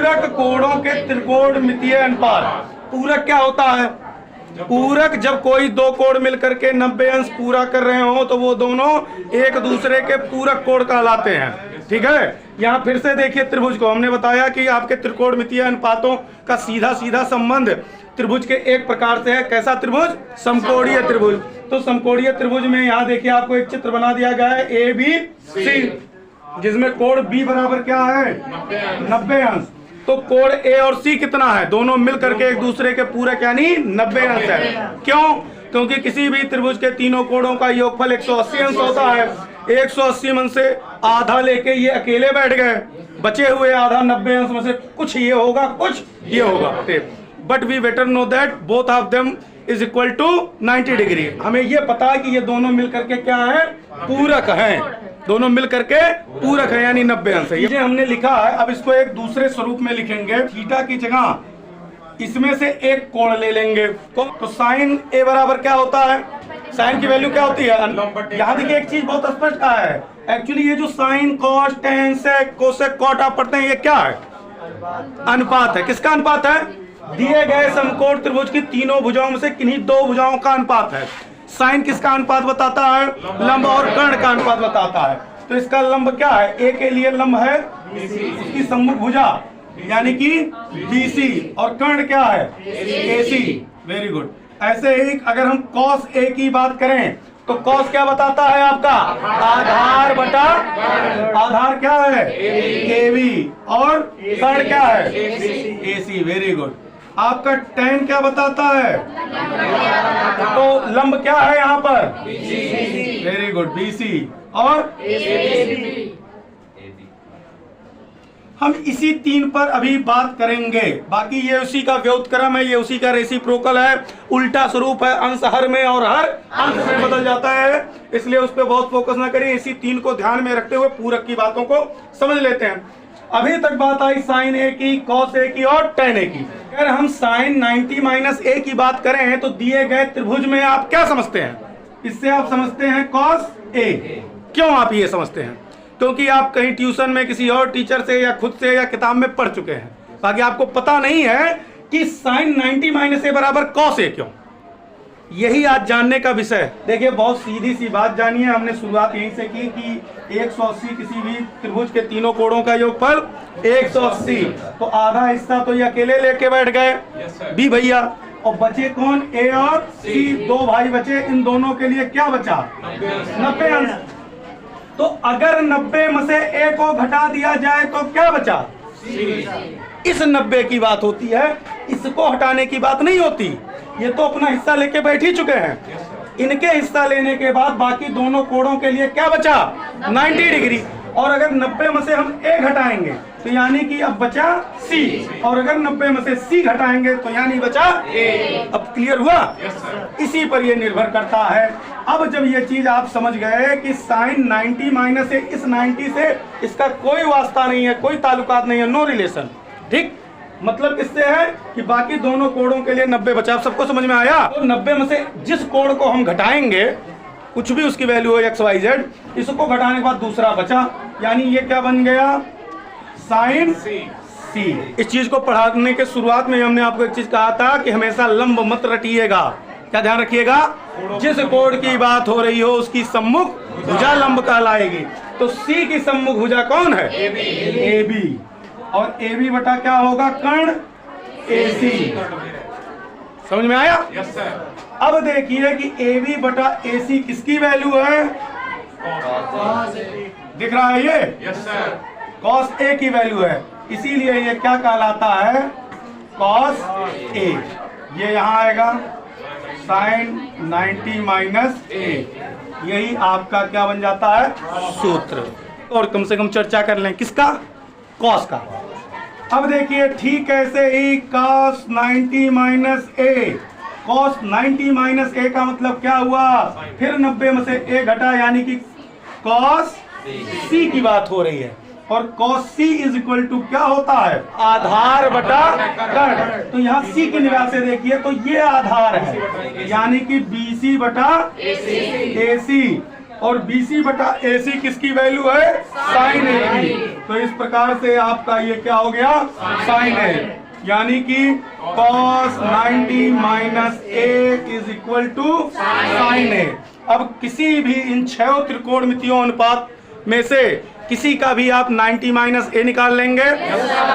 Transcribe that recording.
पूरक कोणों के त्रिकोणमितीय अनुपात। पूरक क्या होता है? पूरक जब कोई दो कोण मिलकर के 90 अंश पूरा कर रहे हो तो वो दोनों एक दूसरे के पूरक कोण कहलाते हैं। ठीक है, यहाँ फिर से देखिए त्रिभुज को। हमने बताया कि आपके त्रिकोणमितीय अनुपातों का सीधा सीधा संबंध त्रिभुज के एक प्रकार से है। कैसा त्रिभुज? समकोणीय त्रिभुज। तो समकोणीय त्रिभुज में यहाँ देखिए आपको एक चित्र बना दिया गया है ABC, जिसमें कोण B बराबर क्या है? 90 अंश। तो कोण A और C कितना है? दोनों मिलकर के एक दूसरे के पूरक यानी 90 अंश है। क्यों? क्योंकि किसी भी त्रिभुज के तीनों कोणों का योगफल 180 अंश होता है। 180 अंश से आधा लेके ये अकेले बैठ गए, बचे हुए आधा 90 अंश में से कुछ ये होगा कुछ ये होगा। But we better know that both of them is equal to 90 degree. हमें ये पता है कि ये दोनों मिलकर के क्या है? पूरक हैं। दोनों मिलकर के पूरक है यानी 90 अंश है। ये हमने लिखा है। अब इसको एक दूसरे स्वरूप में लिखेंगे। थीटा की जगह इसमें से एक कोण ले लेंगे तो साइन ए बराबर क्या होता है? साइन की वैल्यू क्या होती है? यहाँ देखिए एक चीज बहुत स्पष्ट है। एक्चुअली ये जो sine cos tan sec cosec cot आप पढ़ते हैं ये क्या है? अनुपात है। किसका अनुपात है? दिए गए समकोण त्रिभुज की तीनों भुजाओं में से किन्हीं दो भुजाओं का अनुपात है। साइन किसका अनुपात बताता है? लंब और कर्ण का अनुपात बताता है। तो इसका लंब क्या है? ए के लिए लंब है उसकी सम्मुख भुजा यानी कि BC और कर्ण क्या है? AC। Very good. ऐसे ही अगर हम cos A की बात करें तो cos क्या बताता है आपका? आधार बटा आधार क्या है? AB और कर्ण क्या है? AC। Very good. आपका tan क्या बताता है? तो लंब क्या है यहाँ पर? वेरी गुड, BC और हम इसी तीन पर अभी बात करेंगे। बाकी ये उसी का व्युत्क्रम है, ये उसी का रेसिप्रोकल है, उल्टा स्वरूप है। अंश हर में और हर अंश में बदल जाता है, इसलिए उस पर बहुत फोकस ना करें। इसी तीन को ध्यान में रखते हुए पूरक की बातों को समझ लेते हैं। अभी तक बात आई साइन ए की, कॉस ए की और टेन ए की। अगर हम साइन 90 माइनस ए की बात करें तो दिए गए त्रिभुज में आप क्या समझते हैं? इससे आप समझते हैं कॉस ए। क्यों आप ये समझते हैं? क्योंकि आप कहीं ट्यूशन में किसी और टीचर से या खुद से या किताब में पढ़ चुके हैं। बाकी आपको पता नहीं है कि साइन 90 माइनस ए बराबर कॉस ए क्यों। यही आज जानने का विषय। देखिए बहुत सीधी सी बात जानिए। हमने शुरुआत यहीं से की कि 180 किसी भी त्रिभुज के तीनों कोणों का योगफल 180। तो आधा हिस्सा तो ये अकेले लेके बैठ गए बी भैया, और बचे कौन? ए और सी। दो भाई बचे, इन दोनों के लिए क्या बचा? 90 अंश। तो अगर 90 में से ए को घटा दिया जाए तो क्या बचा? इस 90 की बात होती है, इसको हटाने की बात नहीं होती। ये तो अपना हिस्सा लेके बैठ ही चुके हैं। इनके हिस्सा लेने के बाद बाकी दोनों कोणों के लिए क्या बचा? 90 डिग्री। और अगर 90 में से हम ए घटाएंगे तो यानी कि अब बचा सी, और अगर 90 में से सी घटाएंगे तो यानी बचा ए। अब क्लियर हुआ? इसी पर ये निर्भर करता है। अब जब ये चीज आप समझ गए कि साइन 90 माइनस ए, इस 90 से इसका कोई वास्ता नहीं है, कोई ताल्लुकात नहीं है, नो रिलेशन। ठीक, मतलब इससे है कि बाकी दोनों कोणों के लिए 90 बचा। आप सबको समझ में आया? तो 90 में से जिस कोण को हम घटाएंगे, कुछ भी उसकी वैल्यू हो x y z, इसको घटाने के बाद दूसरा बचा, यानी ये क्या बन गया? साइन सी। इस चीज को पढ़ाने के शुरुआत में हमने आपको एक चीज कहा था कि हमेशा लंब मत रटिएगा। क्या ध्यान रखिएगा? जिस कोण की बात हो रही हो उसकी सम्मुख भुजा लंब कहलाएगी। तो सी की सम्मुख भुजा कौन है? A B. और ए बी बटा क्या होगा? कर्ण AC। समझ में आया? Yes sir. अब देखिए कि ए बी बटा AC किसकी वैल्यू है? दिख रहा है ये? Yes sir. कॉस ए की वैल्यू है, इसीलिए ये क्या कहलाता है? Cos A. ये यहाँ आएगा साइन 90 माइनस ए। यही आपका क्या बन जाता है? सूत्र। और कम से कम चर्चा कर लें किसका? कॉस का। अब देखिए ठीक ऐसे ही कॉस 90 माइनस ए। कॉस 90 माइनस ए का मतलब क्या हुआ? फिर 90 में से ए घटा, यानी कि कॉस सी की बात हो रही है। और cos C is equal to क्या होता है? आधार बटा कर्ण। तो यहाँ सी की निगाह से देखिए तो ये आधार है, यानी कि BC बटा AC। और BC बटा AC किसकी वैल्यू है? साइन A की। तो इस प्रकार से आपका ये क्या हो गया? साइन A, यानी कि cos 90 minus A is equal to sine A। अब किसी भी इन 6 त्रिकोणमितीयों अनुपात में से किसी का भी आप 90 माइनस A निकाल लेंगे।